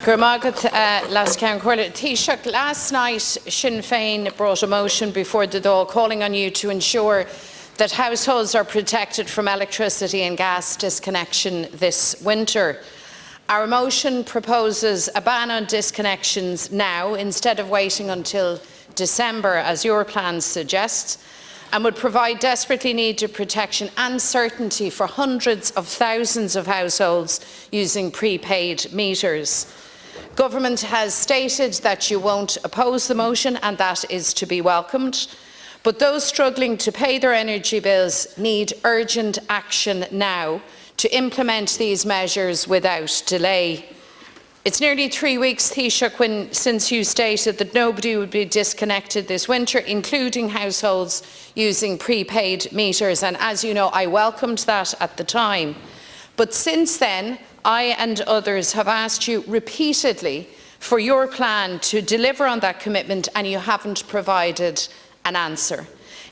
Taoiseach, last night Sinn Féin brought a motion before the Dáil calling on you to ensure that households are protected from electricity and gas disconnection this winter. Our motion proposes a ban on disconnections now instead of waiting until December, as your plan suggests, and would provide desperately needed protection and certainty for hundreds of thousands of households using prepaid meters. Government has stated that you won't oppose the motion, and that is to be welcomed. But those struggling to pay their energy bills need urgent action now to implement these measures without delay. It's nearly 3 weeks, Taoiseach, since you stated that nobody would be disconnected this winter, including households using prepaid meters. And as you know, I welcomed that at the time. But since then, I and others have asked you repeatedly for your plan to deliver on that commitment, and you haven't provided an answer.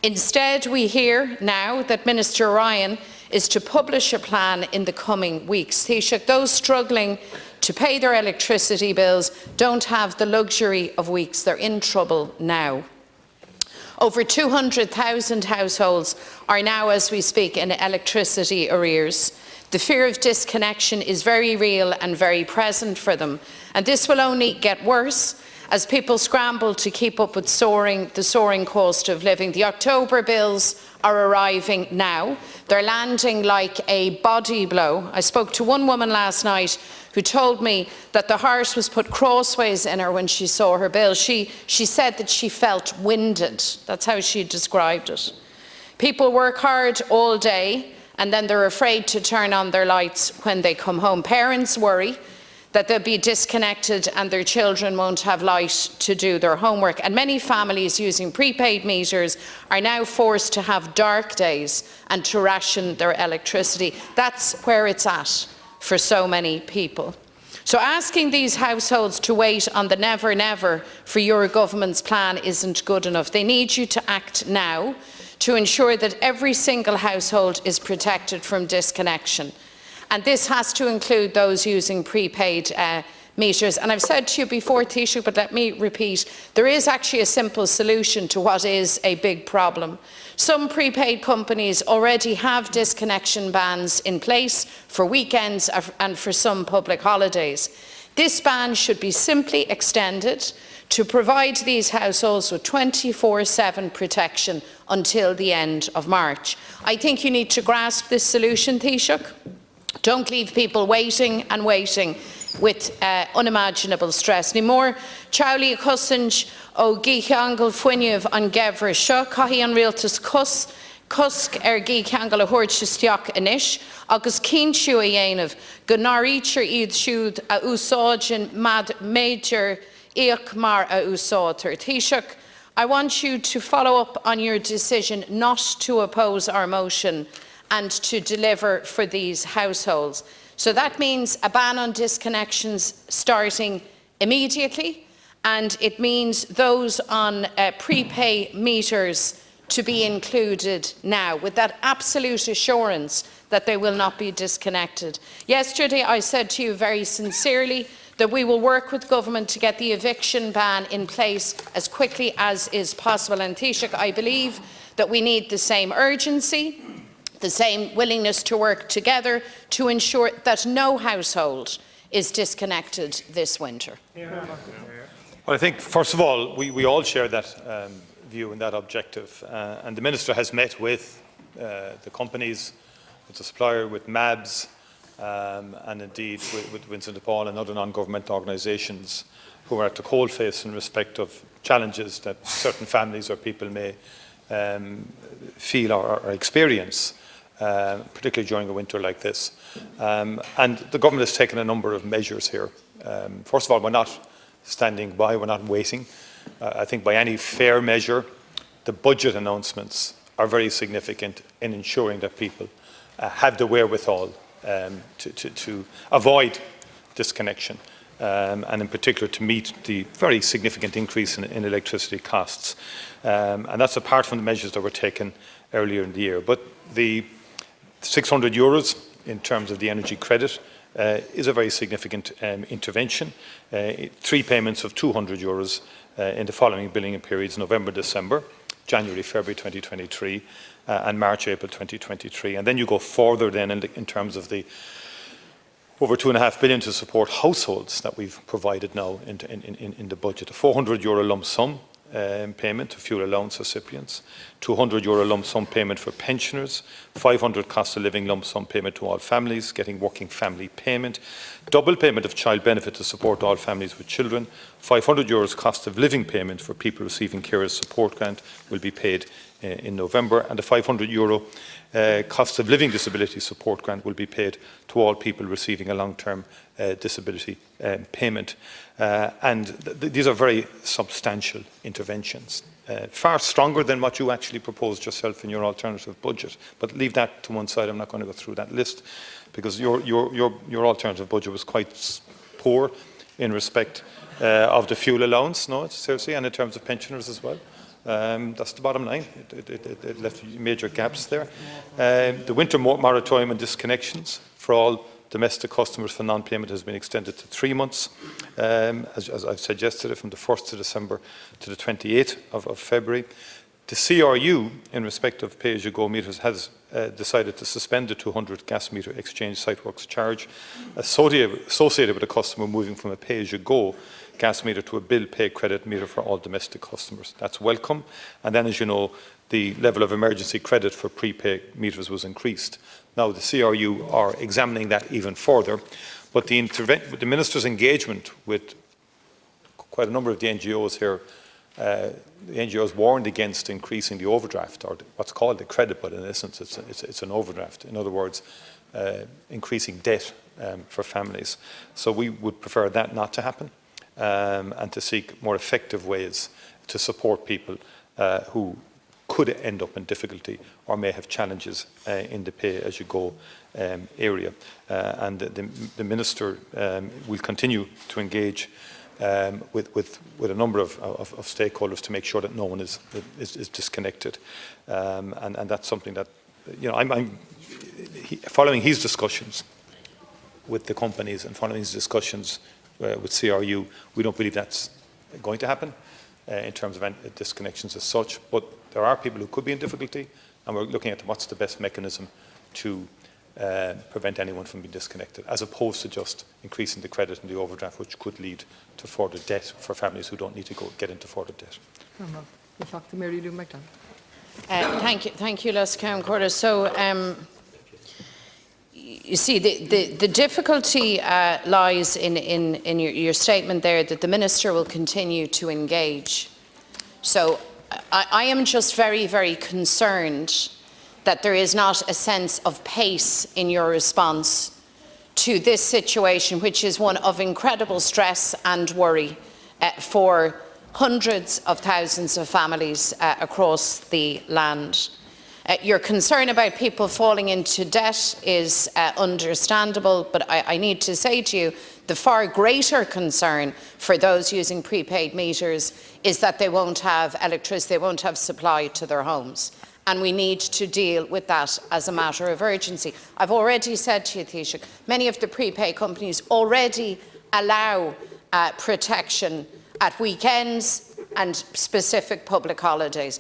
Instead, we hear now that Minister Ryan is to publish a plan in the coming weeks. Taoiseach, those struggling to pay their electricity bills don't have the luxury of weeks. They're in trouble now. Over 200,000 households are now, as we speak, in electricity arrears. The fear of disconnection is very real and very present for them, and this will only get worse as people scramble to keep up with the soaring cost of living. The October bills are arriving now. They're landing like a body blow. I spoke to one woman last night who told me that the heart was put crossways in her when she saw her bill. She said that she felt winded. That's how she described it. People work hard all day, and then they're afraid to turn on their lights when they come home. Parents worry that they'll be disconnected and their children won't have light to do their homework. And many families using prepaid meters are now forced to have dark days and to ration their electricity. That's where it's at for so many people. So asking these households to wait on the never, never for your government's plan isn't good enough. They need you to act now to ensure that every single household is protected from disconnection. And this has to include those using prepaid meters. And I've said to you before, Taoiseach, but let me repeat, there is actually a simple solution to what is a big problem. Some prepaid companies already have disconnection bans in place for weekends and for some public holidays. This ban should be simply extended to provide these households with 24/7 protection until the end of March. I think you need to grasp this solution, Taoiseach. Don't leave people waiting and waiting with unimaginable stress. Ní mór Charlie Cussinge ó Gícheangal Fuinneamh an Gevra seo, caithfí an Rialtas cusc Gícheangal a thuirt isteach inis, agus cínsú a dhéanamh go ndárítear iad siúd a úsáidin méidir íoc mar a úsáidtear. Taoiseach, I want you to follow up on your decision not to oppose our motion and to deliver for these households. So that means a ban on disconnections starting immediately, and it means those on prepay meters to be included now, with that absolute assurance that they will not be disconnected. Yesterday I said to you very sincerely that we will work with government to get the eviction ban in place as quickly as is possible. And Taoiseach, I believe that we need the same urgency, the same willingness to work together to ensure that no household is disconnected this winter. Well, I think, first of all, we all share that view and that objective. And the Minister has met with the companies, with the supplier, with MABs, and indeed with Vincent de Paul and other non-governmental organisations who are at the coalface in respect of challenges that certain families or people may feel or experience, particularly during a winter like this. And the government has taken a number of measures here. First of all, we're not standing by, we're not waiting. I think by any fair measure, the budget announcements are very significant in ensuring that people have the wherewithal to avoid disconnection, and in particular to meet the very significant increase in electricity costs. And that's apart from the measures that were taken earlier in the year. But the €600 in terms of the energy credit is a very significant intervention. 3 payments of €200 in the following billing periods: November, December, January, February 2023, and March, April 2023. And then you go further then in terms of the over €2.5 billion to support households that we've provided now in the budget. A €400 lump sum payment to fuel allowance recipients, €200 lump sum payment for pensioners, €500 cost of living lump sum payment to all families getting working family payment, double payment of child benefit to support all families with children, €500 cost of living payment for people receiving carers support grant will be paid in November, and a €500 cost of living disability support grant will be paid to all people receiving a long-term disability payment. These are very substantial interventions, far stronger than what you actually proposed yourself in your alternative budget. But leave that to one side. I'm not going to go through that list, because your alternative budget was quite poor in respect of the fuel allowance, no, seriously, and in terms of pensioners as well. That's the bottom line. It left major gaps there. The winter moratorium and disconnections for all domestic customers for non-payment has been extended to 3 months, as I've said yesterday, from the 1st of December to the 28th of February. The CRU, in respect of pay-as-you-go meters, has decided to suspend the 200 gas meter exchange site works charge associated with a customer moving from a pay-as-you-go gas meter to a bill pay credit meter for all domestic customers. That's welcome. And then, as you know, the level of emergency credit for prepaid meters was increased. Now the CRU are examining that even further, but the Minister's engagement with quite a number of the NGOs here, the NGOs warned against increasing the overdraft, or what's called the credit, but in essence it's an overdraft. In other words, increasing debt for families. So we would prefer that not to happen, and to seek more effective ways to support people who could end up in difficulty or may have challenges in the pay-as-you-go area. And the Minister will continue to engage with a number of stakeholders to make sure that no one is disconnected. And that's something that, you know, following his discussions with the companies and following his discussions with CRU, we don't believe that's going to happen in terms of disconnections as such, but there are people who could be in difficulty, and we're looking at what's the best mechanism to prevent anyone from being disconnected, as opposed to just increasing the credit and the overdraft, which could lead to further debt for families who don't need to get into further debt. Mary Lou McDonald. Thank you, Les Count. So, you see, the difficulty lies in your statement there that the Minister will continue to engage. So I am just very, very concerned that there is not a sense of pace in your response to this situation, which is one of incredible stress and worry for hundreds of thousands of families across the land. Your concern about people falling into debt is understandable, but I need to say to you, the far greater concern for those using prepaid meters is that they won't have electricity, they won't have supply to their homes. And we need to deal with that as a matter of urgency. I've already said to you, Taoiseach, many of the prepaid companies already allow protection at weekends and specific public holidays.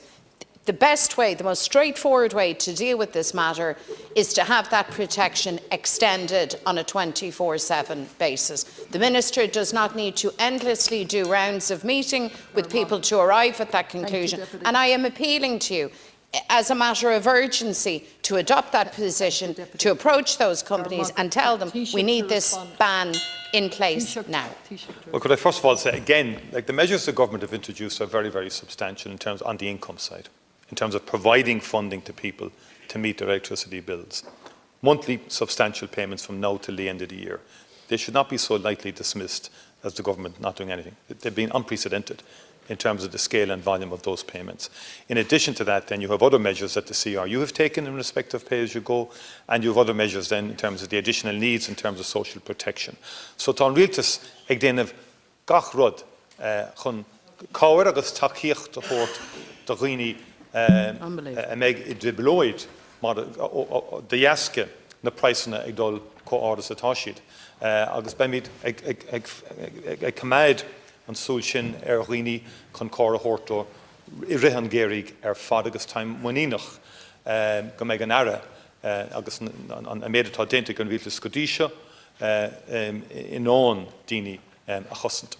The best way, the most straightforward way to deal with this matter is to have that protection extended on a 24/7 basis. The Minister does not need to endlessly do rounds of meeting with people to arrive at that conclusion. And I am appealing to you, as a matter of urgency, to adopt that position, to approach those companies and tell them we need this ban in place now. Well, could I first of all say again, like, the measures the government have introduced are very, very substantial in terms on the income side, in terms of providing funding to people to meet their electricity bills. Monthly substantial payments from now till the end of the year. They should not be so lightly dismissed as the government not doing anything. They've been unprecedented in terms of the scale and volume of those payments. In addition to that, then you have other measures that the CRU have taken in respect of pay-as-you-go, and you have other measures then in terms of the additional needs in terms of social protection. So Oireachtas ag déanamh gach rud chun cáir agus tacaíocht de chóirt do dhaoine meg I dibloid mar de jaske na praisana ag dul có áras atá siad. agus beimid ag cumad an súil sin roiní chun córa hórtó I rihan gérig fad agus taim muínach go méid an ara agus an méadtá dénta an bhíle scodíseo in ón daoine a chosint.